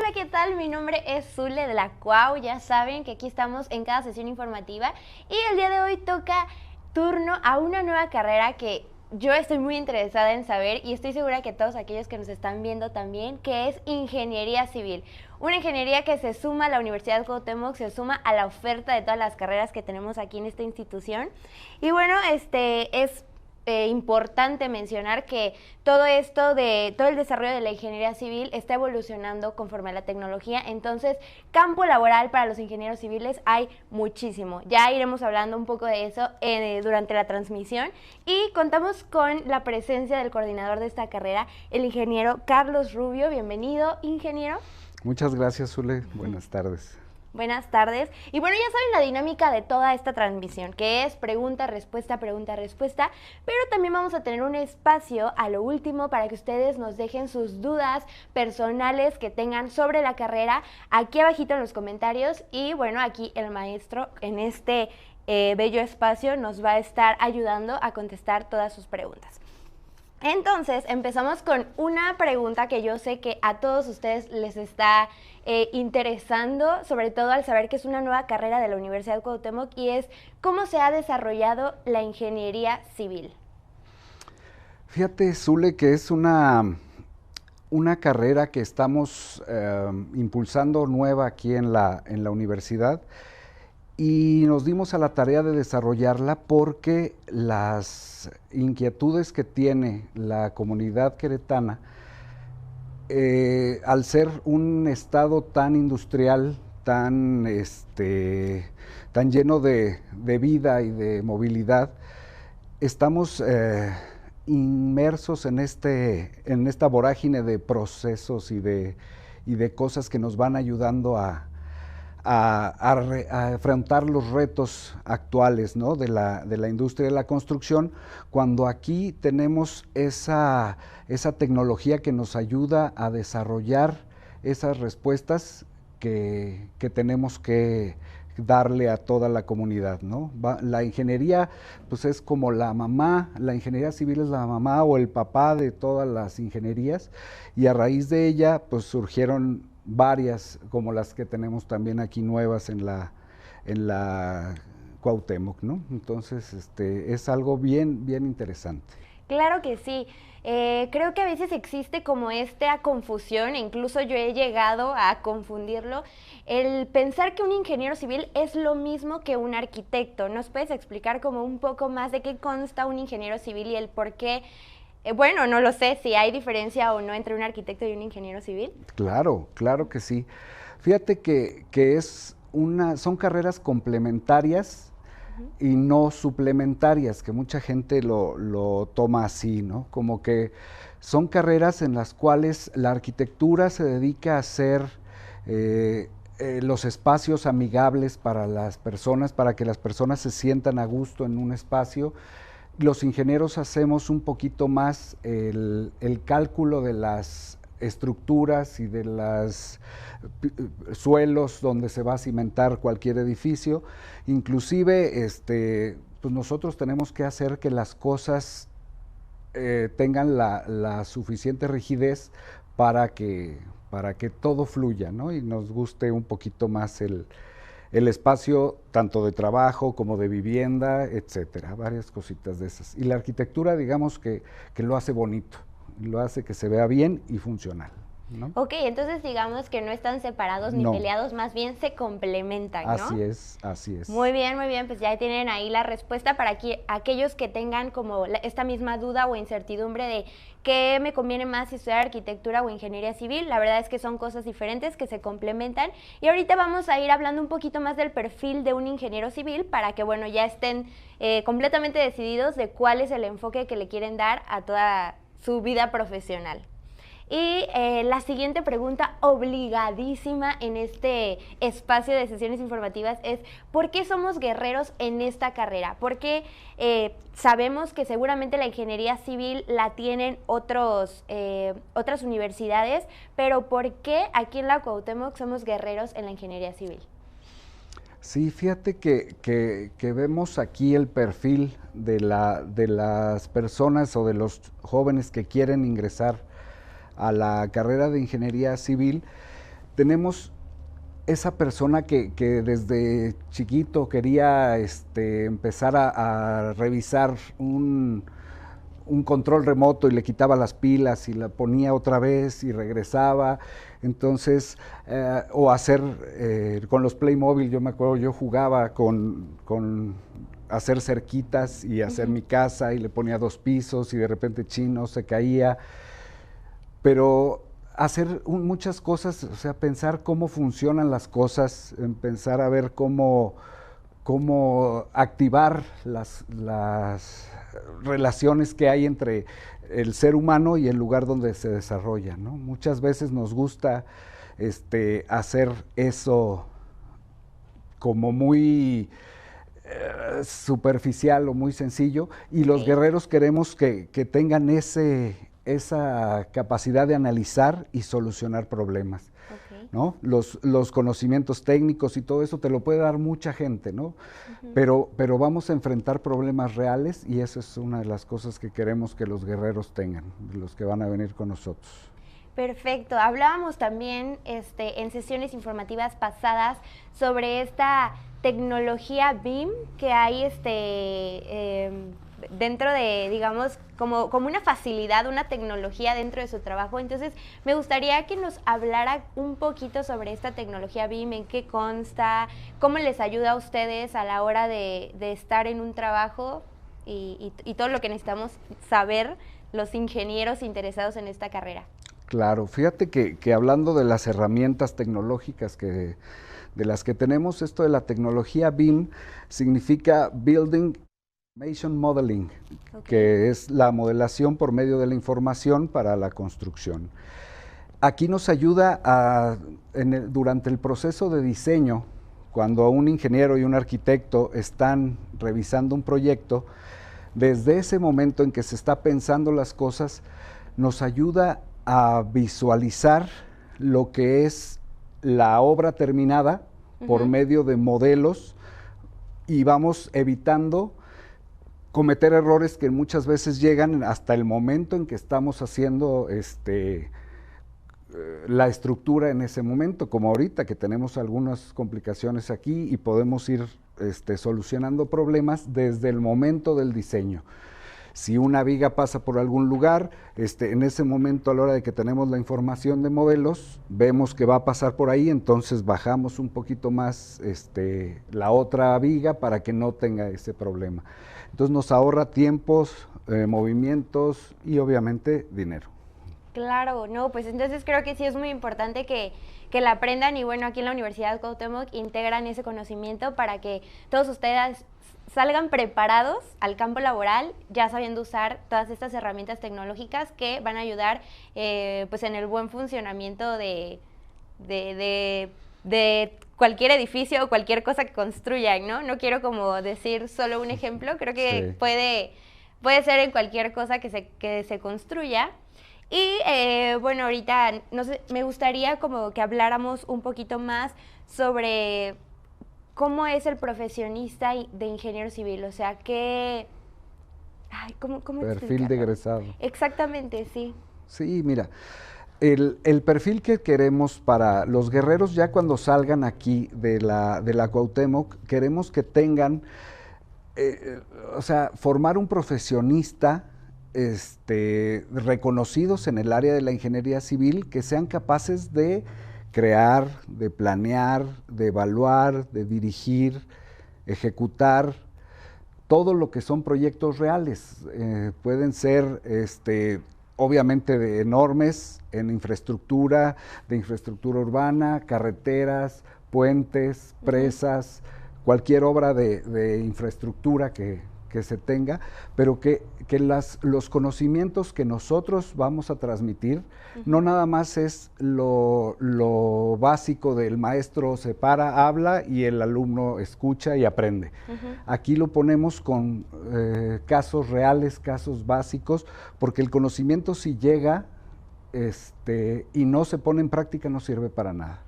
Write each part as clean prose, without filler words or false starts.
Hola, ¿qué tal? Mi nombre es Zule de la Cuau. Ya saben que aquí estamos en cada sesión informativa y el día de hoy toca turno a una nueva carrera que yo estoy muy interesada en saber y estoy segura que todos aquellos que nos están viendo también, que es Ingeniería Civil. Una ingeniería que se suma a la Universidad Cuauhtémoc, se suma a la oferta de todas las carreras que tenemos aquí en esta institución. Y bueno, es importante mencionar que todo esto de todo el desarrollo de la ingeniería civil está evolucionando conforme a la tecnología, entonces campo laboral para los ingenieros civiles hay muchísimo. Ya iremos hablando un poco de eso durante la transmisión y contamos con la presencia del coordinador de esta carrera, el ingeniero Carlos Rubio. Bienvenido, ingeniero. Muchas gracias, Zule. Buenas tardes. Buenas tardes. Y bueno, ya saben la dinámica de toda esta transmisión, que es pregunta, respuesta, pero también vamos a tener un espacio a lo último para que ustedes nos dejen sus dudas personales que tengan sobre la carrera aquí abajito en los comentarios. Y bueno, aquí el maestro en este bello espacio nos va a estar ayudando a contestar todas sus preguntas. Entonces, empezamos con una pregunta que yo sé que a todos ustedes les está interesando, sobre todo al saber que es una nueva carrera de la Universidad Cuauhtémoc, y es ¿cómo se ha desarrollado la ingeniería civil? Fíjate, Zule, que es una carrera que estamos impulsando nueva aquí en la universidad y nos dimos a la tarea de desarrollarla porque las inquietudes que tiene la comunidad queretana, al ser un estado tan industrial, tan lleno de vida y de movilidad, estamos inmersos en esta vorágine de procesos y de cosas que nos van ayudando a afrontar los retos actuales, ¿no?, de la industria de la construcción, cuando aquí tenemos esa tecnología que nos ayuda a desarrollar esas respuestas que tenemos que darle a toda la comunidad, ¿no? La ingeniería, pues es como la mamá, la ingeniería civil es la mamá o el papá de todas las ingenierías, y a raíz de ella, pues surgieron varias, como las que tenemos también aquí nuevas en la Cuauhtémoc, ¿no? Entonces, es algo bien interesante. Claro que sí. Creo que a veces existe como esta confusión, e incluso yo he llegado a confundirlo, el pensar que un ingeniero civil es lo mismo que un arquitecto. ¿Nos puedes explicar como un poco más de qué consta un ingeniero civil y el por qué? Bueno, no lo sé si hay diferencia o no entre un arquitecto y un ingeniero civil. Claro que sí. Fíjate que son carreras complementarias y no suplementarias, que mucha gente lo toma así, ¿no? Como que son carreras en las cuales la arquitectura se dedica a hacer los espacios amigables para las personas, para que las personas se sientan a gusto en un espacio. Los ingenieros hacemos un poquito más el cálculo de las estructuras y de los suelos donde se va a cimentar cualquier edificio. Inclusive, pues nosotros tenemos que hacer que las cosas tengan la suficiente rigidez para que todo fluya, ¿no? Y nos guste un poquito más el espacio tanto de trabajo como de vivienda, etcétera, varias cositas de esas. Y la arquitectura, digamos que lo hace bonito, lo hace que se vea bien y funcional, ¿no? Ok, entonces digamos que no están separados ni peleados, más bien se complementan, ¿no? Así es. Muy bien, pues ya tienen ahí la respuesta para aquellos que tengan como esta misma duda o incertidumbre de qué me conviene más si estudiar arquitectura o ingeniería civil. La verdad es que son cosas diferentes que se complementan y ahorita vamos a ir hablando un poquito más del perfil de un ingeniero civil para que, bueno, ya estén completamente decididos de cuál es el enfoque que le quieren dar a toda su vida profesional. Y la siguiente pregunta obligadísima en este espacio de sesiones informativas es ¿por qué somos guerreros en esta carrera? Porque sabemos que seguramente la ingeniería civil la tienen otras universidades, pero ¿por qué aquí en la Cuauhtémoc somos guerreros en la ingeniería civil? Sí, fíjate que vemos aquí el perfil de las personas o de los jóvenes que quieren ingresar a la carrera de ingeniería civil, tenemos esa persona que desde chiquito quería empezar a revisar un control remoto y le quitaba las pilas y la ponía otra vez y regresaba. Entonces, o hacer con los Playmobil, yo me acuerdo, yo jugaba con hacer cerquitas y hacer mi casa y le ponía 2 pisos y de repente chino se caía. Pero hacer muchas cosas, o sea, pensar cómo funcionan las cosas, pensar a ver cómo activar las relaciones que hay entre el ser humano y el lugar donde se desarrolla, ¿no? Muchas veces nos gusta hacer eso como muy superficial o muy sencillo, y los guerreros queremos que tengan esa capacidad de analizar y solucionar problemas. ¿No? Los conocimientos técnicos y todo eso te lo puede dar mucha gente, ¿no? Pero vamos a enfrentar problemas reales, y eso es una de las cosas que queremos que los guerreros tengan, los que van a venir con nosotros. Perfecto. Hablábamos también en sesiones informativas pasadas sobre esta tecnología BIM que hay dentro de, digamos, como una facilidad, una tecnología dentro de su trabajo. Entonces, me gustaría que nos hablara un poquito sobre esta tecnología BIM, en qué consta, cómo les ayuda a ustedes a la hora de estar en un trabajo y todo lo que necesitamos saber los ingenieros interesados en esta carrera. Claro, fíjate que hablando de las herramientas tecnológicas de las que tenemos, esto de la tecnología BIM significa Building Information Modeling, que es la modelación por medio de la información para la construcción. Aquí nos ayuda durante el proceso de diseño, cuando un ingeniero y un arquitecto están revisando un proyecto, desde ese momento en que se está pensando las cosas, nos ayuda a visualizar lo que es la obra terminada por medio de modelos, y vamos evitando cometer errores que muchas veces llegan hasta el momento en que estamos haciendo la estructura en ese momento, como ahorita que tenemos algunas complicaciones aquí y podemos ir solucionando problemas desde el momento del diseño. Si una viga pasa por algún lugar, en ese momento, a la hora de que tenemos la información de modelos, vemos que va a pasar por ahí, entonces bajamos un poquito más la otra viga para que no tenga ese problema. Entonces nos ahorra tiempos, movimientos y obviamente dinero. Claro, no, pues entonces creo que sí es muy importante que la aprendan, y bueno, aquí en la Universidad Cuauhtémoc integran ese conocimiento para que todos ustedes salgan preparados al campo laboral, ya sabiendo usar todas estas herramientas tecnológicas que van a ayudar pues en el buen funcionamiento de cualquier edificio o cualquier cosa que construyan, ¿no? No quiero como decir solo un ejemplo, creo que sí. puede ser en cualquier cosa que se construya. Y bueno, ahorita no sé, me gustaría como que habláramos un poquito más sobre cómo es el profesionista de ingeniero civil, o sea, ¿cómo perfil de egresado. Exactamente, sí. Sí, mira, el perfil que queremos para los guerreros ya cuando salgan aquí de la Cuauhtémoc, queremos que tengan, o sea, formar un profesionista reconocidos en el área de la ingeniería civil, que sean capaces de crear, de planear, de evaluar, de dirigir, ejecutar todo lo que son proyectos reales. Pueden ser obviamente enormes en infraestructura, de infraestructura urbana, carreteras, puentes, presas, cualquier obra de infraestructura que se tenga, pero que los conocimientos que nosotros vamos a transmitir no nada más es lo básico del maestro se para, habla y el alumno escucha y aprende. Aquí lo ponemos con casos reales, casos básicos, porque el conocimiento si llega y no se pone en práctica no sirve para nada.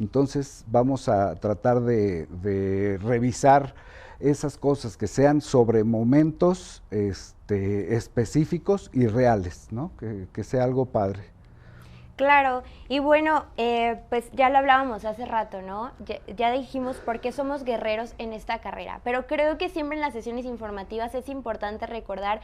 Entonces vamos a tratar de revisar esas cosas que sean sobre momentos específicos y reales, ¿no? Que sea algo padre. Claro, y bueno, pues ya lo hablábamos hace rato, ¿no? Ya dijimos por qué somos guerreros en esta carrera, pero creo que siempre en las sesiones informativas es importante recordar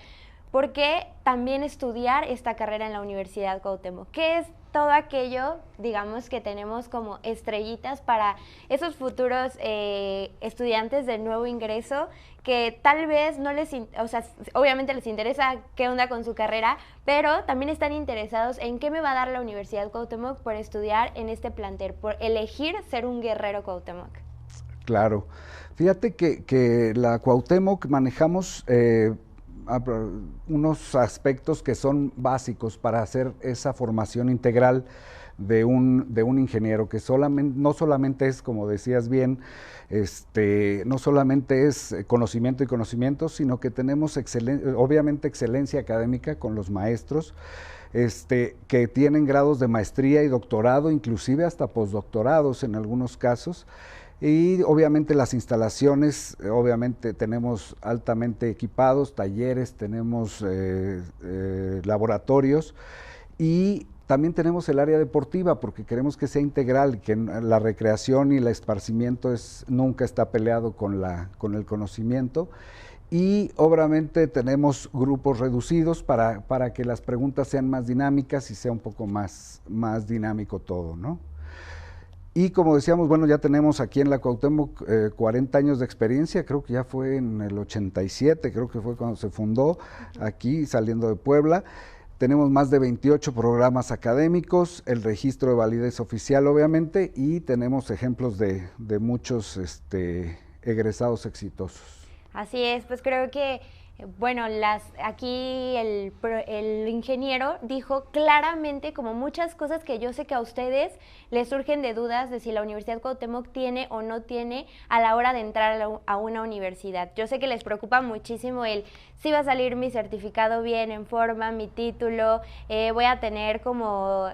por qué también estudiar esta carrera en la Universidad Cuauhtémoc. ¿Qué es todo aquello, digamos, que tenemos como estrellitas para esos futuros estudiantes de nuevo ingreso que tal vez no les, o sea, obviamente les interesa qué onda con su carrera, pero también están interesados en qué me va a dar la Universidad Cuauhtémoc por estudiar en este plantel, por elegir ser un guerrero Cuauhtémoc? Claro. Fíjate que la Cuauhtémoc manejamos unos aspectos que son básicos para hacer esa formación integral de un ingeniero, que no solamente es, como decías bien, no solamente es conocimiento y conocimiento, sino que tenemos obviamente excelencia académica con los maestros, que tienen grados de maestría y doctorado, inclusive hasta postdoctorados en algunos casos. Y obviamente las instalaciones, obviamente tenemos altamente equipados, talleres, tenemos laboratorios, y también tenemos el área deportiva porque queremos que sea integral, que la recreación y el esparcimiento nunca está peleado con el conocimiento. Y obviamente tenemos grupos reducidos para que las preguntas sean más dinámicas y sea un poco más dinámico todo, ¿no? Y como decíamos, bueno, ya tenemos aquí en la Cuauhtémoc 40 años de experiencia, creo que ya fue en el 87, creo que fue cuando se fundó aquí, saliendo de Puebla. Tenemos más de 28 programas académicos, el registro de validez oficial, obviamente, y tenemos ejemplos de muchos egresados exitosos. Así es, pues creo que, bueno, aquí el ingeniero dijo claramente como muchas cosas que yo sé que a ustedes les surgen de dudas de si la Universidad Cuauhtémoc tiene o no tiene a la hora de entrar a una universidad. Yo sé que les preocupa muchísimo si va a salir mi certificado bien, en forma, mi título, voy a tener como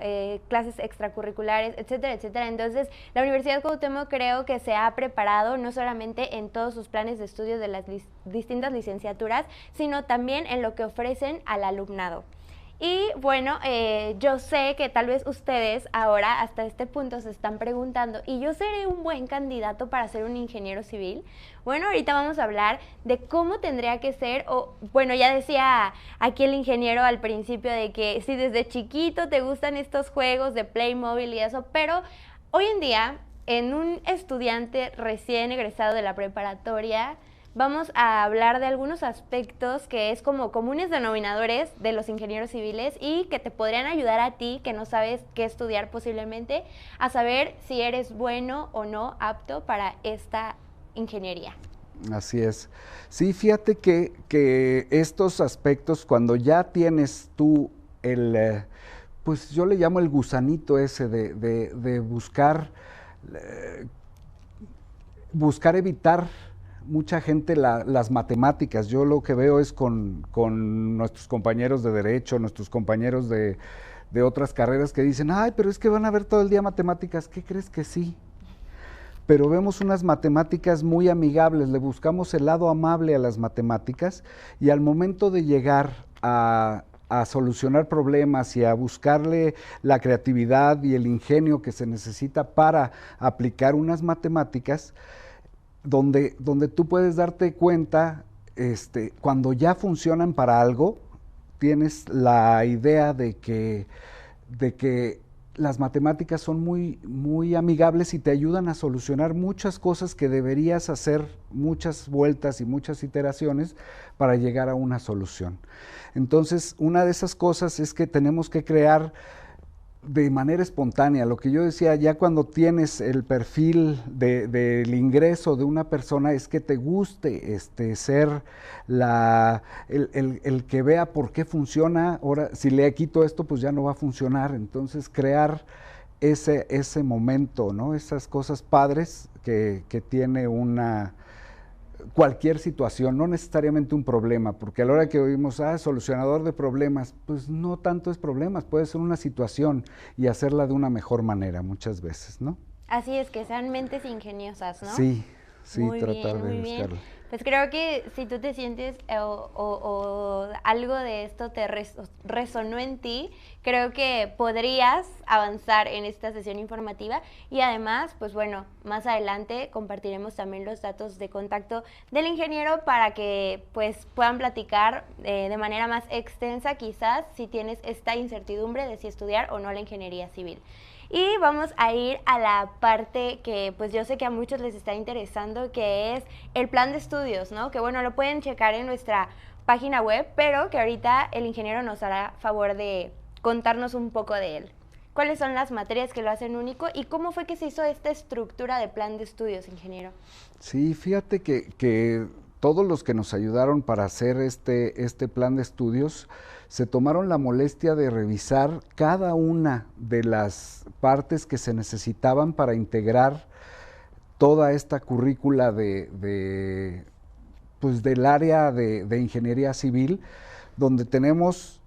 clases extracurriculares, etcétera, etcétera. Entonces, la Universidad Cuauhtémoc creo que se ha preparado no solamente en todos sus planes de estudio de las distintas licenciaturas, sino también en lo que ofrecen al alumnado. Y bueno, yo sé que tal vez ustedes ahora hasta este punto se están preguntando, ¿y yo seré un buen candidato para ser un ingeniero civil? Bueno, ahorita vamos a hablar de cómo tendría que ser, o bueno, ya decía aquí el ingeniero al principio de que si desde chiquito te gustan estos juegos de Playmobil y eso, pero hoy en día en un estudiante recién egresado de la preparatoria, vamos a hablar de algunos aspectos que es como comunes denominadores de los ingenieros civiles y que te podrían ayudar a ti, que no sabes qué estudiar posiblemente, a saber si eres bueno o no apto para esta ingeniería. Así es. Sí, fíjate que estos aspectos, cuando ya tienes tú pues yo le llamo el gusanito ese de buscar evitar mucha gente las matemáticas. Yo lo que veo es con nuestros compañeros de derecho, nuestros compañeros de otras carreras que dicen, ay, pero es que van a ver todo el día matemáticas. ¿Qué crees que sí? Pero vemos unas matemáticas muy amigables, le buscamos el lado amable a las matemáticas, y al momento de llegar a solucionar problemas y a buscarle la creatividad y el ingenio que se necesita para aplicar unas matemáticas, donde tú puedes darte cuenta, cuando ya funcionan para algo, tienes la idea de que las matemáticas son muy, muy amigables y te ayudan a solucionar muchas cosas que deberías hacer muchas vueltas y muchas iteraciones para llegar a una solución. Entonces, una de esas cosas es que tenemos que crear de manera espontánea. Lo que yo decía, ya cuando tienes el perfil del ingreso de una persona, es que te guste ser el que vea por qué funciona. Ahora, si le quito esto, pues ya no va a funcionar. Entonces, crear ese momento, ¿no? Esas cosas padres que tiene cualquier situación, no necesariamente un problema, porque a la hora que oímos, solucionador de problemas, pues no tanto es problemas, puede ser una situación y hacerla de una mejor manera muchas veces, ¿no? Así es, que sean mentes ingeniosas, ¿no? Sí, muy tratar bien, de muy buscarlo. bien. Pues creo que si tú te sientes o algo de esto te resonó en ti, creo que podrías avanzar en esta sesión informativa y además, pues bueno, más adelante compartiremos también los datos de contacto del ingeniero para que pues puedan platicar de manera más extensa quizás si tienes esta incertidumbre de si estudiar o no la ingeniería civil. Y vamos a ir a la parte que pues yo sé que a muchos les está interesando, que es el plan de estudios, ¿no? Que bueno, lo pueden checar en nuestra página web, pero que ahorita el ingeniero nos hará favor de contarnos un poco de él. ¿Cuáles son las materias que lo hacen único y cómo fue que se hizo esta estructura de plan de estudios, ingeniero? Sí, fíjate que todos los que nos ayudaron para hacer este plan de estudios se tomaron la molestia de revisar cada una de las partes que se necesitaban para integrar toda esta currícula pues del área de ingeniería civil, donde tenemos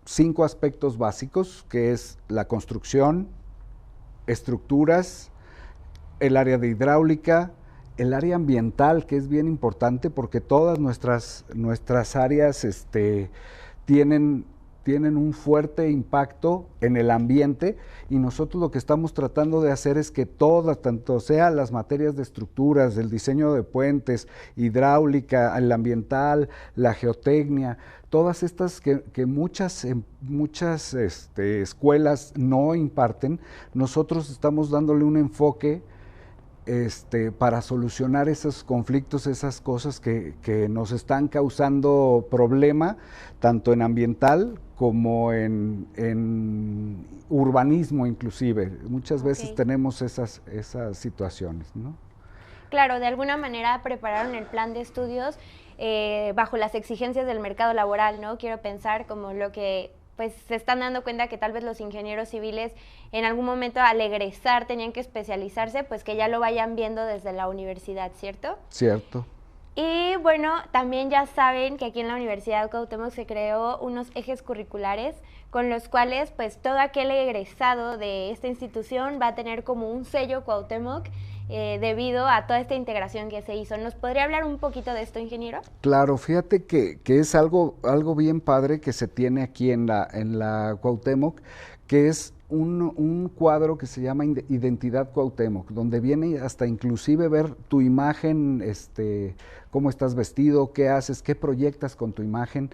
5 aspectos básicos, que es la construcción, estructuras, el área de hidráulica, el área ambiental, que es bien importante porque todas nuestras áreas tienen un fuerte impacto en el ambiente y nosotros lo que estamos tratando de hacer es que todas, tanto sea las materias de estructuras, el diseño de puentes, hidráulica, el ambiental, la geotecnia, todas estas que muchas escuelas no imparten, nosotros estamos dándole un enfoque para solucionar esos conflictos, esas cosas que nos están causando problema, tanto en ambiental como en urbanismo inclusive. Muchas veces tenemos esas situaciones, ¿no? Claro, de alguna manera prepararon el plan de estudios bajo las exigencias del mercado laboral, ¿no? Quiero pensar como lo que pues se están dando cuenta que tal vez los ingenieros civiles en algún momento al egresar tenían que especializarse, pues que ya lo vayan viendo desde la universidad, ¿cierto? Cierto. Y bueno, también ya saben que aquí en la Universidad Cuauhtémoc se creó unos ejes curriculares con los cuales pues todo aquel egresado de esta institución va a tener como un sello Cuauhtémoc debido a toda esta integración que se hizo. ¿Nos podría hablar un poquito de esto, ingeniero? Claro, fíjate que es algo bien padre que se tiene aquí en la Cuauhtémoc, que es un cuadro que se llama Identidad Cuauhtémoc, donde viene hasta inclusive ver tu imagen, cómo estás vestido, qué haces, qué proyectas con tu imagen,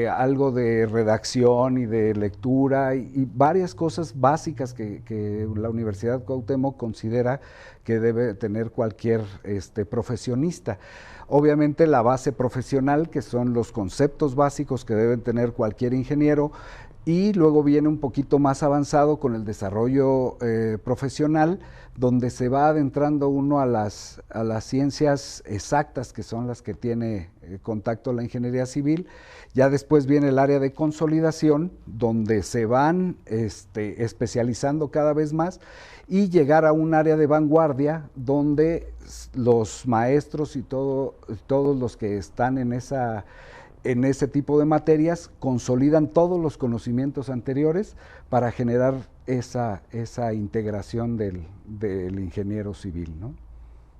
algo de redacción y de lectura y varias cosas básicas que la Universidad Cuauhtémoc considera que debe tener cualquier profesionista. Obviamente la base profesional, que son los conceptos básicos que deben tener cualquier ingeniero, y luego viene un poquito más avanzado con el desarrollo profesional, donde se va adentrando uno a las ciencias exactas, que son las que tiene contacto la ingeniería civil. Ya después viene el área de consolidación, donde se van especializando cada vez más, y llegar a un área de vanguardia, donde los maestros y todos los que están en ese tipo de materias consolidan todos los conocimientos anteriores para generar esa integración del ingeniero civil, ¿no?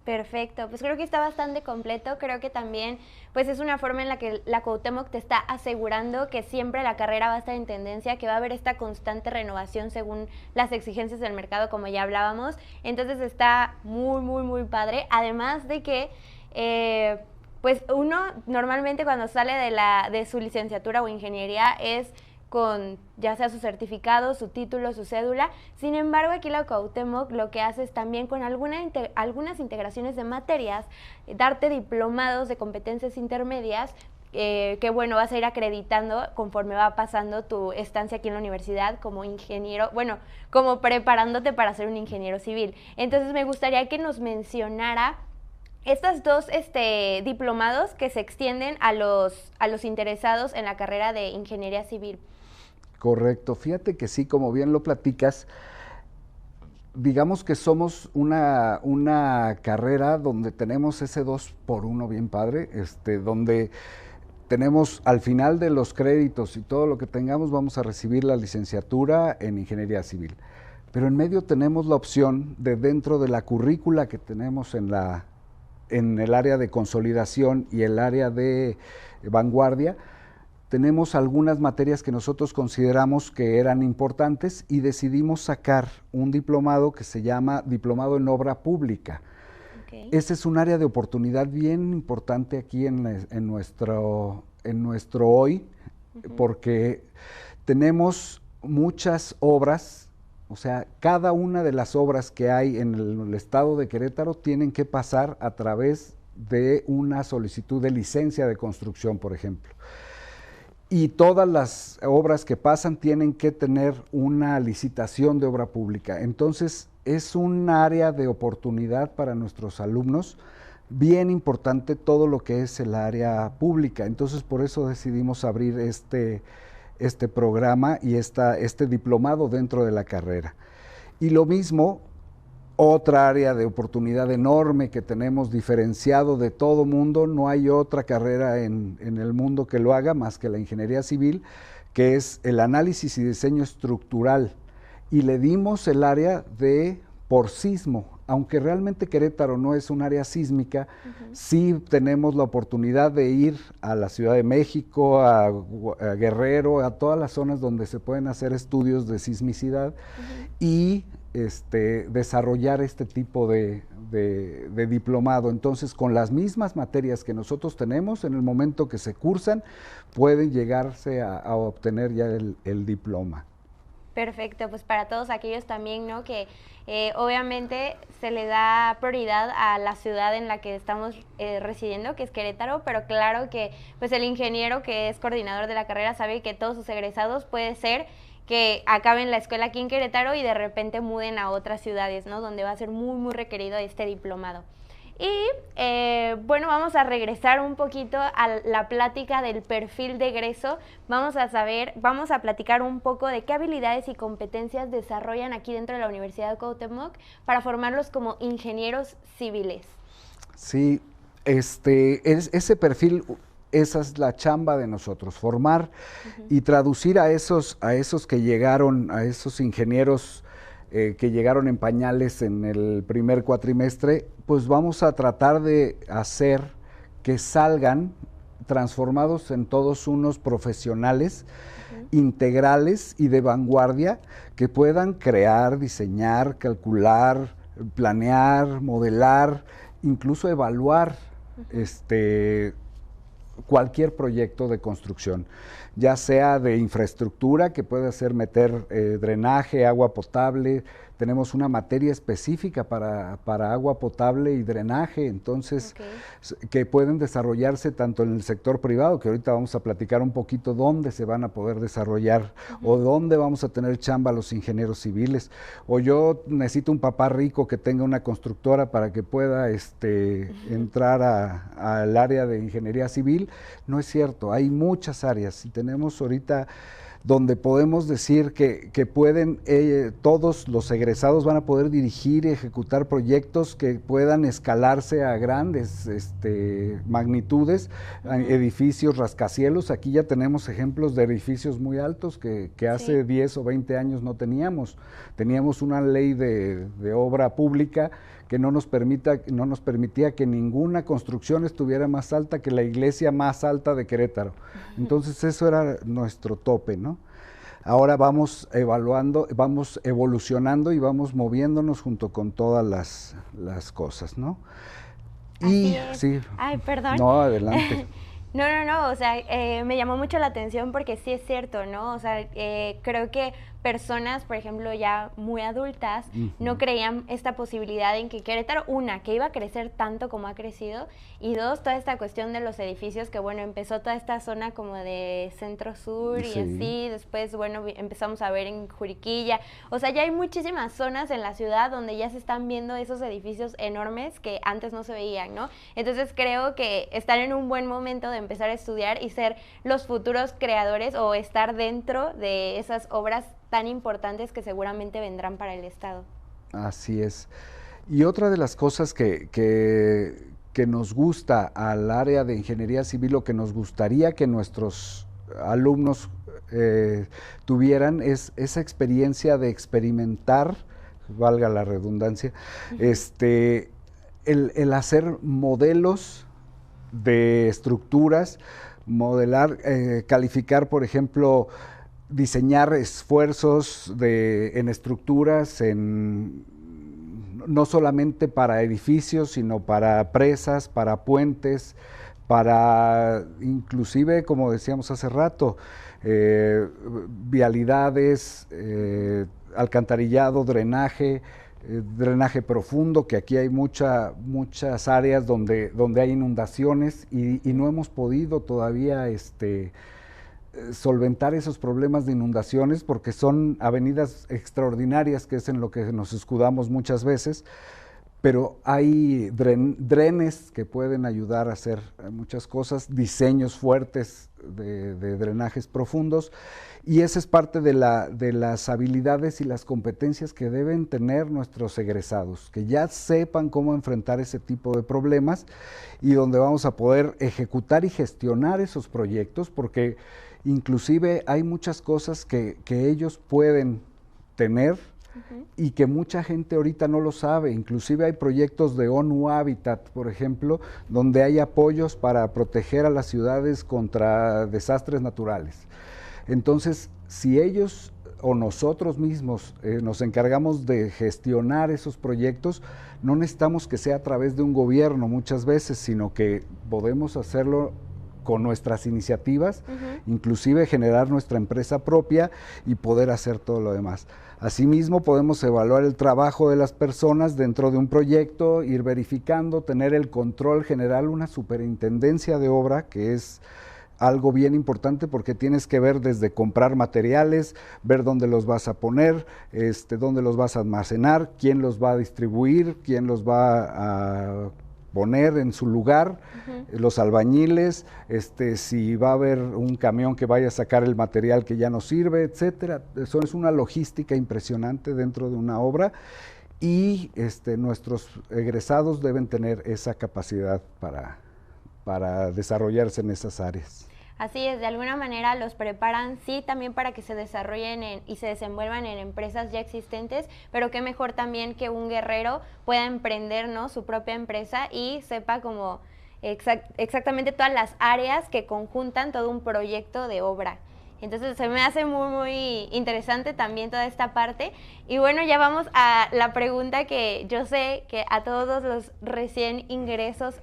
Perfecto, pues creo que está bastante completo, creo que también pues es una forma en la que la Cuauhtémoc te está asegurando que siempre la carrera va a estar en tendencia, que va a haber esta constante renovación según las exigencias del mercado, como ya hablábamos. Entonces está muy, muy, muy padre, además de que pues uno normalmente cuando sale de su licenciatura o ingeniería es con ya sea su certificado, su título, su cédula. Sin embargo, aquí la Cuauhtémoc lo que hace es también con algunas integraciones de materias, darte diplomados de competencias intermedias, que bueno, vas a ir acreditando conforme va pasando tu estancia aquí en la universidad como ingeniero, bueno, como preparándote para ser un ingeniero civil. Entonces me gustaría que nos mencionara estos dos diplomados que se extienden a los interesados en la carrera de ingeniería civil. Correcto, fíjate que sí, como bien lo platicas, digamos que somos una carrera donde tenemos ese 2x1 bien padre, donde tenemos al final de los créditos y todo lo que tengamos vamos a recibir la licenciatura en ingeniería civil. Pero en medio tenemos la opción de dentro de la currícula que tenemos en la en el área de consolidación y el área de vanguardia, tenemos algunas materias que nosotros consideramos que eran importantes y decidimos sacar un diplomado que se llama Diplomado en Obra Pública. Okay. Ese es un área de oportunidad bien importante aquí en nuestro hoy, porque tenemos muchas obras, o sea, cada una de las obras que hay en el estado de Querétaro tienen que pasar a través de una solicitud de licencia de construcción, por ejemplo. Y todas las obras que pasan tienen que tener una licitación de obra pública. Entonces, es un área de oportunidad para nuestros alumnos, bien importante todo lo que es el área pública. Entonces, por eso decidimos abrir este programa y este diplomado dentro de la carrera. Y lo mismo, otra área de oportunidad enorme que tenemos diferenciado de todo mundo, no hay otra carrera en el mundo que lo haga más que la ingeniería civil, que es el análisis y diseño estructural. Y le dimos el área de por sismo, aunque realmente Querétaro no es un área sísmica, sí tenemos la oportunidad de ir a la Ciudad de México, a Guerrero, a todas las zonas donde se pueden hacer estudios de sismicidad y desarrollar este tipo de diplomado. Entonces, con las mismas materias que nosotros tenemos, en el momento que se cursan, pueden llegarse a obtener ya el diploma. Perfecto, pues para todos aquellos también, ¿no?, que obviamente se le da prioridad a la ciudad en la que estamos residiendo, que es Querétaro, pero claro que pues el ingeniero que es coordinador de la carrera sabe que todos sus egresados puede ser que acaben la escuela aquí en Querétaro y de repente muden a otras ciudades, ¿no?, donde va a ser muy, muy requerido este diplomado. Y bueno, vamos a regresar un poquito a la plática del perfil de egreso. Vamos a platicar un poco de qué habilidades y competencias desarrollan aquí dentro de la Universidad de Cuauhtémoc para formarlos como ingenieros civiles. Sí, ese perfil, esa es la chamba de nosotros, formar y traducir a esos que llegaron, a esos ingenieros que llegaron en pañales en el primer cuatrimestre, pues vamos a tratar de hacer que salgan transformados en todos unos profesionales integrales y de vanguardia que puedan crear, diseñar, calcular, planear, modelar, incluso evaluar cualquier proyecto de construcción, ya sea de infraestructura, que puede ser meter drenaje, agua potable. Tenemos una materia específica para agua potable y drenaje, entonces, que pueden desarrollarse tanto en el sector privado, que ahorita vamos a platicar un poquito dónde se van a poder desarrollar, o dónde vamos a tener chamba los ingenieros civiles, o yo necesito un papá rico que tenga una constructora para que pueda entrar al área de ingeniería civil. No es cierto, hay muchas áreas y tenemos ahorita donde podemos decir que pueden, todos los egresados van a poder dirigir y ejecutar proyectos que puedan escalarse a grandes magnitudes, edificios rascacielos. Aquí ya tenemos ejemplos de edificios muy altos que hace 10 o 20 años no teníamos. Teníamos una ley de obra pública que no nos permitía que ninguna construcción estuviera más alta que la iglesia más alta de Querétaro. Entonces eso era nuestro tope, ¿no? Ahora vamos evolucionando y vamos moviéndonos junto con todas las cosas, ¿no? Así es. Sí. Ay, perdón. No, adelante. No, o sea, me llamó mucho la atención porque sí es cierto, ¿no? O sea, creo que personas, por ejemplo, ya muy adultas, no creían esta posibilidad en que Querétaro, que iba a crecer tanto como ha crecido, y dos, toda esta cuestión de los edificios, que bueno, empezó toda esta zona como de centro-sur y así, después, bueno, empezamos a ver en Juriquilla, o sea, ya hay muchísimas zonas en la ciudad donde ya se están viendo esos edificios enormes que antes no se veían, ¿no? Entonces creo que están en un buen momento de empezar a estudiar y ser los futuros creadores o estar dentro de esas obras tan importantes que seguramente vendrán para el Estado. Así es. Y otra de las cosas que nos gusta al área de ingeniería civil, o que nos gustaría que nuestros alumnos tuvieran, es esa experiencia de experimentar, valga la redundancia, el hacer modelos de estructuras, modelar, calificar, por ejemplo, diseñar esfuerzos en estructuras, no solamente para edificios, sino para presas, para puentes, para inclusive, como decíamos hace rato, vialidades, alcantarillado, drenaje, drenaje profundo, que aquí hay muchas áreas donde hay inundaciones y no hemos podido todavía solventar esos problemas de inundaciones porque son avenidas extraordinarias, que es en lo que nos escudamos muchas veces, pero hay drenes que pueden ayudar a hacer muchas cosas, diseños fuertes de drenajes profundos, y esa es parte de las habilidades y las competencias que deben tener nuestros egresados, que ya sepan cómo enfrentar ese tipo de problemas y donde vamos a poder ejecutar y gestionar esos proyectos, porque inclusive hay muchas cosas que ellos pueden tener y que mucha gente ahorita no lo sabe. Inclusive hay proyectos de ONU Habitat, por ejemplo, donde hay apoyos para proteger a las ciudades contra desastres naturales. Entonces, si ellos o nosotros mismos nos encargamos de gestionar esos proyectos, no necesitamos que sea a través de un gobierno muchas veces, sino que podemos hacerlo con nuestras iniciativas, inclusive generar nuestra empresa propia y poder hacer todo lo demás. Asimismo, podemos evaluar el trabajo de las personas dentro de un proyecto, ir verificando, tener el control general, una superintendencia de obra, que es algo bien importante porque tienes que ver desde comprar materiales, ver dónde los vas a poner, dónde los vas a almacenar, quién los va a distribuir, quién los va a poner en su lugar, los albañiles, si va a haber un camión que vaya a sacar el material que ya no sirve, etcétera. Eso es una logística impresionante dentro de una obra y nuestros egresados deben tener esa capacidad para desarrollarse en esas áreas. Así es, de alguna manera los preparan, sí, también para que se desarrollen y se desenvuelvan en empresas ya existentes, pero qué mejor también que un guerrero pueda emprender, ¿no?, su propia empresa y sepa como exactamente todas las áreas que conjuntan todo un proyecto de obra. Entonces se me hace muy, muy interesante también toda esta parte. Y bueno, ya vamos a la pregunta que yo sé que a todos los recién ingresos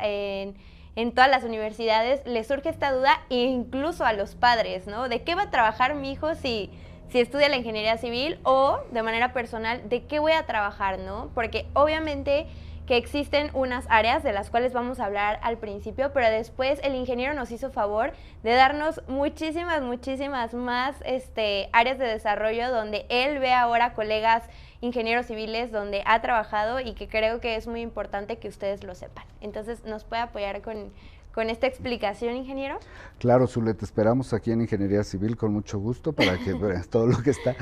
en todas las universidades les surge esta duda, e incluso a los padres, ¿no? ¿De qué va a trabajar mi hijo si estudia la ingeniería civil? O de manera personal, ¿de qué voy a trabajar, no? Porque obviamente que existen unas áreas de las cuales vamos a hablar al principio, pero después el ingeniero nos hizo favor de darnos muchísimas más áreas de desarrollo donde él ve ahora colegas ingenieros civiles donde ha trabajado y que creo que es muy importante que ustedes lo sepan. Entonces, ¿nos puede apoyar con esta explicación, ingeniero? Claro, Zule, te esperamos aquí en Ingeniería Civil con mucho gusto para que veas todo lo que está.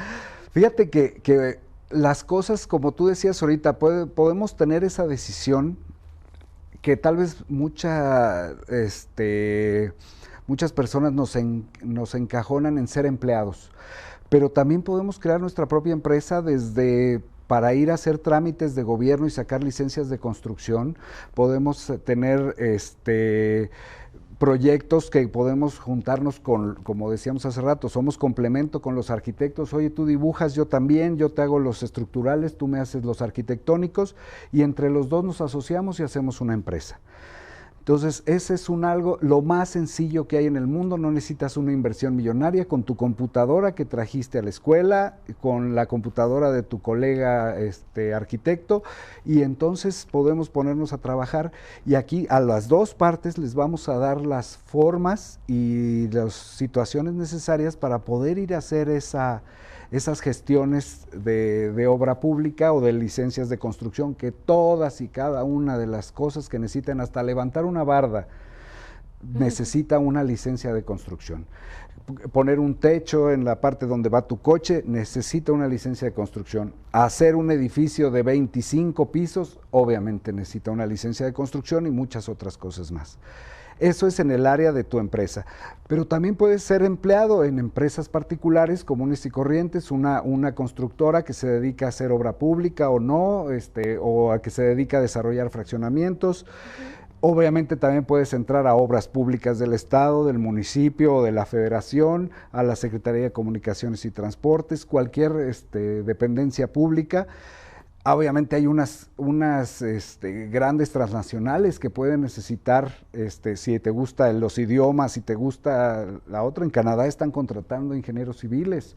Fíjate que las cosas, como tú decías ahorita, podemos tener esa decisión que tal vez muchas personas nos encajonan en ser empleados, pero también podemos crear nuestra propia empresa para ir a hacer trámites de gobierno y sacar licencias de construcción. Podemos tener proyectos que podemos juntarnos con, como decíamos hace rato, somos complemento con los arquitectos. Oye, tú dibujas, yo también, yo te hago los estructurales, tú me haces los arquitectónicos, y entre los dos nos asociamos y hacemos una empresa. Entonces, ese es lo más sencillo que hay en el mundo. No necesitas una inversión millonaria. Con tu computadora que trajiste a la escuela, con la computadora de tu colega arquitecto, y entonces podemos ponernos a trabajar, y aquí a las dos partes les vamos a dar las formas y las situaciones necesarias para poder ir a hacer esas gestiones de obra pública o de licencias de construcción, que todas y cada una de las cosas que necesitan, hasta levantar una barda, necesita una licencia de construcción. Poner un techo en la parte donde va tu coche, necesita una licencia de construcción. Hacer un edificio de 25 pisos, obviamente necesita una licencia de construcción y muchas otras cosas más. Eso es en el área de tu empresa. Pero también puedes ser empleado en empresas particulares, comunes y corrientes, una constructora que se dedica a hacer obra pública o no, o a que se dedica a desarrollar fraccionamientos. Obviamente también puedes entrar a obras públicas del Estado, del municipio o de la Federación, a la Secretaría de Comunicaciones y Transportes, cualquier dependencia pública. Obviamente hay unas grandes transnacionales que pueden necesitar, si te gustan los idiomas, si te gusta la otra, en Canadá están contratando ingenieros civiles.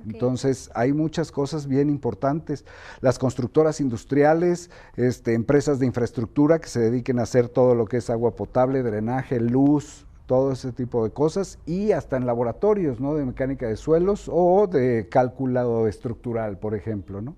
Okay. Entonces hay muchas cosas bien importantes. Las constructoras industriales, empresas de infraestructura que se dediquen a hacer todo lo que es agua potable, drenaje, luz, todo ese tipo de cosas, y hasta en laboratorios, ¿no? De mecánica de suelos o de cálculo estructural, por ejemplo, ¿no?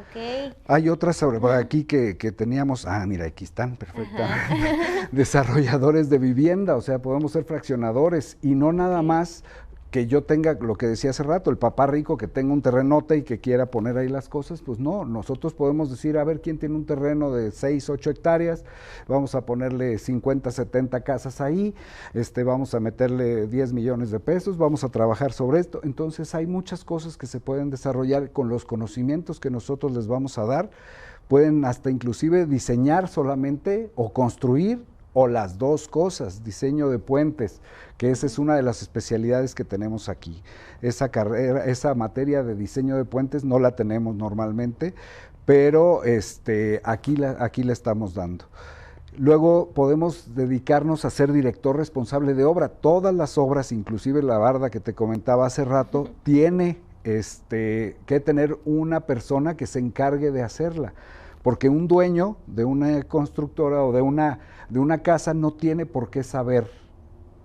Okay. Hay otras por aquí que teníamos, mira, aquí están, perfectamente, desarrolladores de vivienda, o sea, podemos ser fraccionadores y no nada más que yo tenga, lo que decía hace rato, el papá rico que tenga un terrenote y que quiera poner ahí las cosas, pues no, nosotros podemos decir, a ver, ¿quién tiene un terreno de 6, 8 hectáreas? Vamos a ponerle 50, 70 casas ahí, vamos a meterle 10 millones de pesos, vamos a trabajar sobre esto. Entonces hay muchas cosas que se pueden desarrollar con los conocimientos que nosotros les vamos a dar, pueden hasta inclusive diseñar solamente o construir, o las dos cosas, diseño de puentes, que esa es una de las especialidades que tenemos aquí. Esa carrera, esa materia de diseño de puentes no la tenemos normalmente, pero aquí la estamos dando. Luego podemos dedicarnos a ser director responsable de obra. Todas las obras, inclusive la barda que te comentaba hace rato, tiene que tener una persona que se encargue de hacerla. Porque un dueño de una constructora o de una casa no tiene por qué saber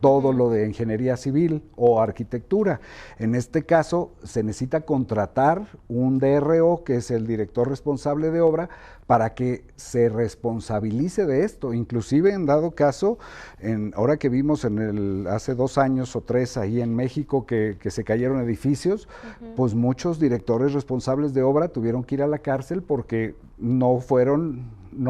todo lo de ingeniería civil o arquitectura. En este caso se necesita contratar un DRO, que es el director responsable de obra, para que se responsabilice de esto. Inclusive en dado caso, ahora que vimos hace 2 años o 3 ahí en México que se cayeron edificios, pues muchos directores responsables de obra tuvieron que ir a la cárcel porque no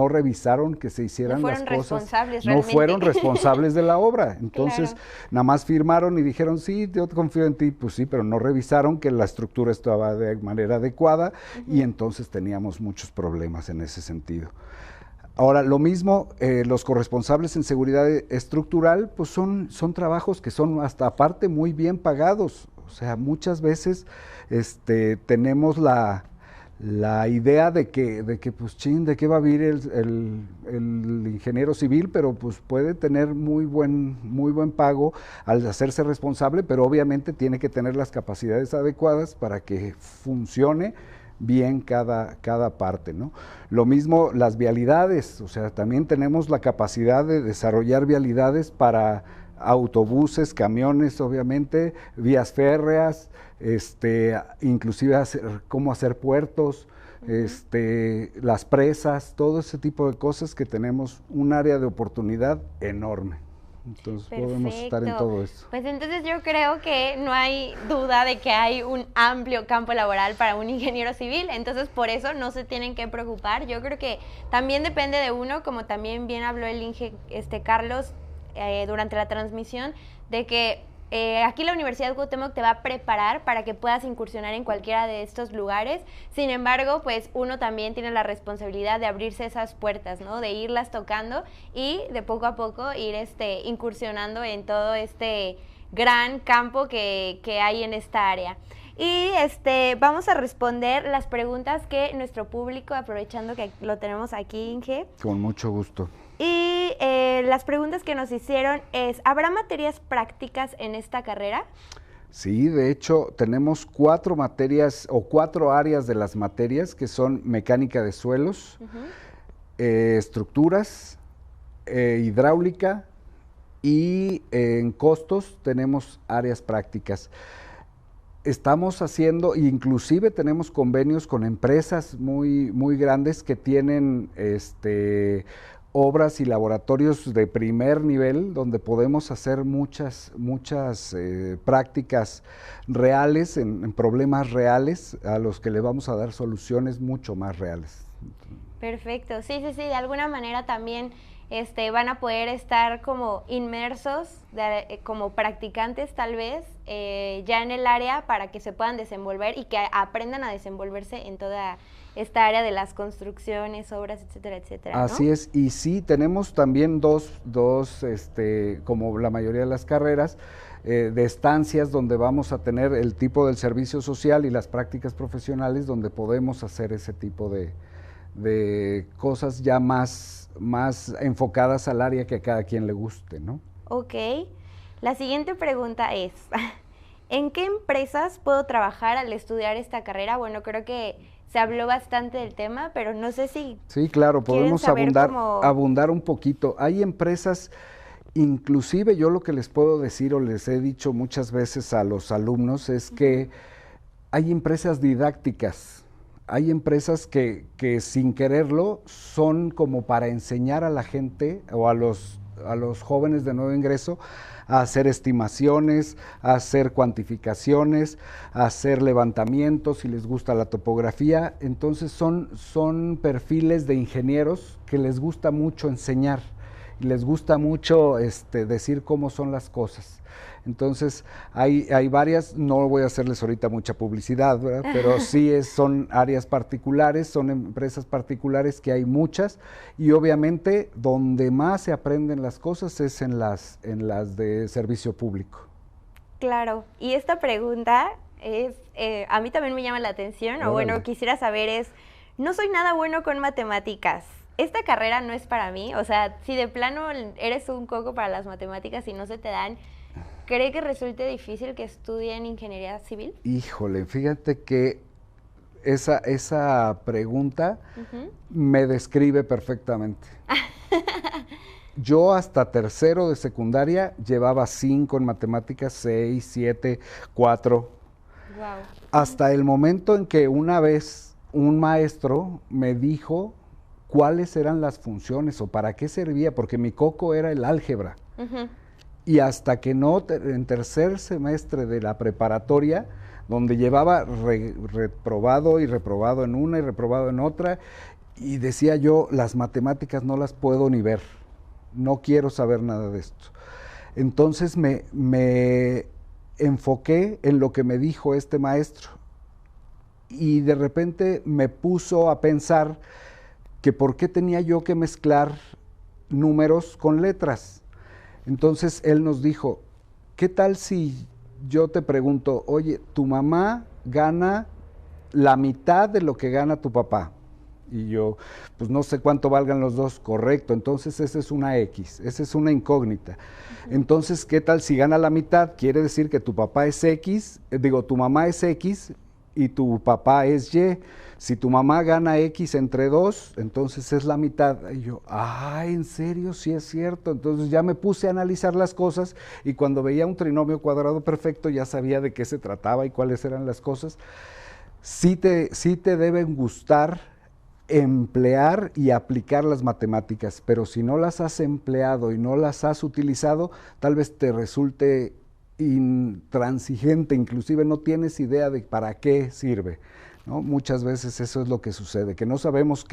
revisaron que se hicieran las cosas, no fueron responsables de la obra. Entonces, claro, nada más firmaron y dijeron, sí, yo confío en ti, pues sí, pero no revisaron que la estructura estaba de manera adecuada y entonces teníamos muchos problemas en ese sentido. Ahora, lo mismo, los corresponsables en seguridad estructural, pues son trabajos que son hasta aparte muy bien pagados. O sea, muchas veces tenemos la idea de que pues ¿de qué va a vivir el ingeniero civil? Pero pues puede tener muy buen pago al hacerse responsable, pero obviamente tiene que tener las capacidades adecuadas para que funcione bien cada parte, ¿no? Lo mismo las vialidades, o sea, también tenemos la capacidad de desarrollar vialidades para autobuses, camiones, obviamente, vías férreas, inclusive cómo hacer puertos, las presas, todo ese tipo de cosas que tenemos un área de oportunidad enorme. Entonces podemos estar en todo eso. Pues entonces yo creo que no hay duda de que hay un amplio campo laboral para un ingeniero civil, entonces por eso no se tienen que preocupar. Yo creo que también depende de uno, como también bien habló el Carlos durante la transmisión, de que aquí la Universidad Cuauhtémoc te va a preparar para que puedas incursionar en cualquiera de estos lugares. Sin embargo, pues uno también tiene la responsabilidad de abrirse esas puertas, ¿no? De irlas tocando y de poco a poco ir incursionando en todo este gran campo que hay en esta área. Y vamos a responder las preguntas que nuestro público, aprovechando que lo tenemos aquí, Inge. Con mucho gusto. Y las preguntas que nos hicieron es, ¿habrá materias prácticas en esta carrera? Sí, de hecho tenemos 4 materias o 4 áreas de las materias que son mecánica de suelos, estructuras, hidráulica y en costos tenemos áreas prácticas. Estamos haciendo, inclusive tenemos convenios con empresas muy grandes que tienen obras y laboratorios de primer nivel donde podemos hacer muchas prácticas reales en problemas reales a los que le vamos a dar soluciones mucho más reales. Perfecto, sí, de alguna manera también van a poder estar como inmersos, como practicantes tal vez, ya en el área para que se puedan desenvolver y que aprendan a desenvolverse en toda esta área de las construcciones, obras, etcétera, etcétera, ¿no? Así es, y sí, tenemos también dos, como la mayoría de las carreras, de estancias donde vamos a tener el tipo del servicio social y las prácticas profesionales donde podemos hacer ese tipo de cosas ya más enfocadas al área que a cada quien le guste, ¿no? Ok, la siguiente pregunta es, ¿en qué empresas puedo trabajar al estudiar esta carrera? Bueno, creo que se habló bastante del tema, pero no sé si... Sí, claro, podemos abundar un poquito. Hay empresas, inclusive yo lo que les puedo decir o les he dicho muchas veces a los alumnos es que hay empresas didácticas, hay empresas que sin quererlo son como para enseñar a la gente o a los jóvenes de nuevo ingreso a hacer estimaciones, a hacer cuantificaciones, a hacer levantamientos, si les gusta la topografía. Entonces son perfiles de ingenieros que les gusta mucho enseñar y les gusta mucho decir cómo son las cosas. Entonces hay varias, no voy a hacerles ahorita mucha publicidad, ¿verdad? Pero sí son áreas particulares, son empresas particulares que hay muchas y obviamente donde más se aprenden las cosas es en las de servicio público. Claro, y esta pregunta es, a mí también me llama la atención, o bueno, quisiera saber es, no soy nada bueno con matemáticas. Esta carrera no es para mí, o sea, si de plano eres un coco para las matemáticas y no se te dan, ¿cree que resulte difícil que estudien ingeniería civil? Híjole, fíjate que esa pregunta me describe perfectamente. Yo hasta tercero de secundaria llevaba 5 en matemáticas, 6, 7, 4. Wow. Hasta el momento en que una vez un maestro me dijo cuáles eran las funciones o para qué servía, porque mi coco era el álgebra. Y hasta que no, en tercer semestre de la preparatoria, donde llevaba reprobado y reprobado en una y reprobado en otra, y decía yo, las matemáticas no las puedo ni ver, no quiero saber nada de esto. Entonces me enfoqué en lo que me dijo este maestro, y de repente me puso a pensar que por qué tenía yo que mezclar números con letras. Entonces él nos dijo, ¿qué tal si yo te pregunto, oye, tu mamá gana la mitad de lo que gana tu papá? Y yo, pues no sé cuánto valgan los dos, correcto, entonces esa es una X, esa es una incógnita. Entonces, ¿qué tal si gana la mitad? Quiere decir que tu papá es X, tu mamá es X y tu papá es Y. Si tu mamá gana X entre 2, entonces es la mitad. Y yo, ¿en serio? Sí es cierto. Entonces ya me puse a analizar las cosas y cuando veía un trinomio cuadrado perfecto ya sabía de qué se trataba y cuáles eran las cosas. Sí te deben gustar emplear y aplicar las matemáticas, pero si no las has empleado y no las has utilizado, tal vez te resulte intransigente, inclusive no tienes idea de para qué sirve, ¿no? Muchas veces eso es lo que sucede, que no sabemos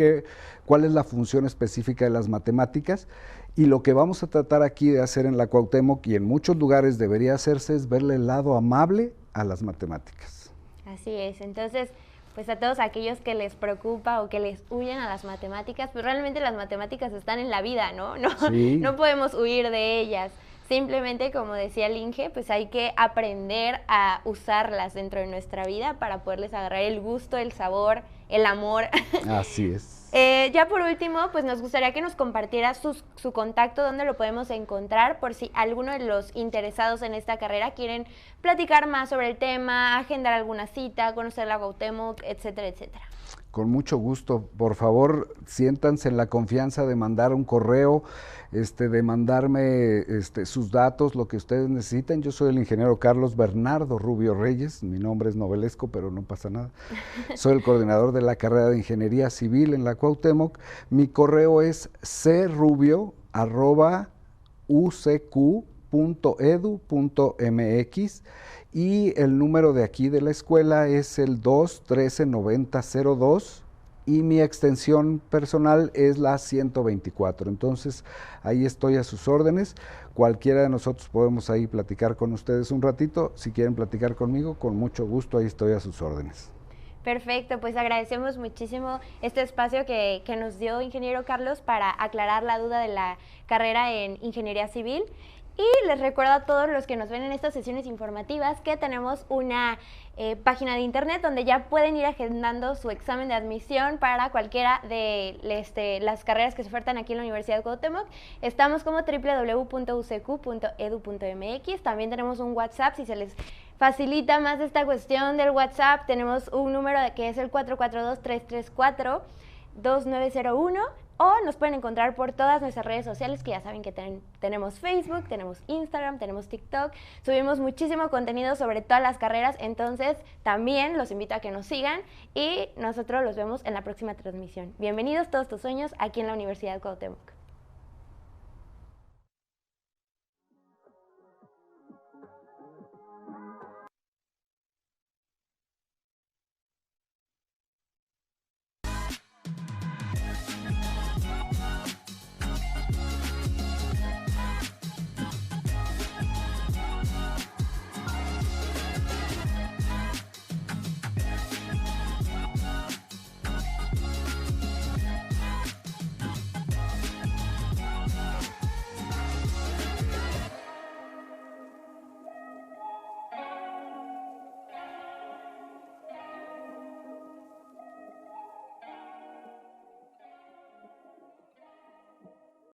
cuál es la función específica de las matemáticas, y lo que vamos a tratar aquí de hacer en la Cuauhtémoc y en muchos lugares debería hacerse es verle el lado amable a las matemáticas. Así es, entonces pues a todos aquellos que les preocupa o que les huyen a las matemáticas, pues realmente las matemáticas están en la vida, ¿no? Sí. No podemos huir de ellas. Simplemente, como decía el Inge, pues hay que aprender a usarlas dentro de nuestra vida para poderles agarrar el gusto, el sabor, el amor. Así es. Ya por último, pues nos gustaría que nos compartiera su contacto, dónde lo podemos encontrar, por si alguno de los interesados en esta carrera quieren platicar más sobre el tema, agendar alguna cita, conocer la Cuauhtémoc, etcétera, etcétera. Con mucho gusto. Por favor, siéntanse en la confianza de mandar un correo, de mandarme sus datos, lo que ustedes necesiten. Yo soy el ingeniero Carlos Bernardo Rubio Reyes, mi nombre es novelesco, pero no pasa nada. Soy el coordinador de la carrera de Ingeniería Civil en la Cuauhtémoc. Mi correo es crubio@ucq.edu.mx y el número de aquí de la escuela es el 213-9002 y mi extensión personal es la 124. Entonces, ahí estoy a sus órdenes. Cualquiera de nosotros podemos ahí platicar con ustedes un ratito. Si quieren platicar conmigo, con mucho gusto, ahí estoy a sus órdenes. Perfecto, pues agradecemos muchísimo este espacio que nos dio ingeniero Carlos para aclarar la duda de la carrera en Ingeniería Civil. Y les recuerdo a todos los que nos ven en estas sesiones informativas que tenemos una página de internet donde ya pueden ir agendando su examen de admisión para cualquiera de las carreras que se ofertan aquí en la Universidad de Cuauhtémoc. Estamos como www.ucq.edu.mx. También tenemos un WhatsApp, si se les facilita más esta cuestión del WhatsApp, tenemos un número que es el 442-334-2901. O nos pueden encontrar por todas nuestras redes sociales, que ya saben que tenemos Facebook, tenemos Instagram, tenemos TikTok. Subimos muchísimo contenido sobre todas las carreras, entonces también los invito a que nos sigan y nosotros los vemos en la próxima transmisión. Bienvenidos todos tus sueños aquí en la Universidad de Cuauhtémoc.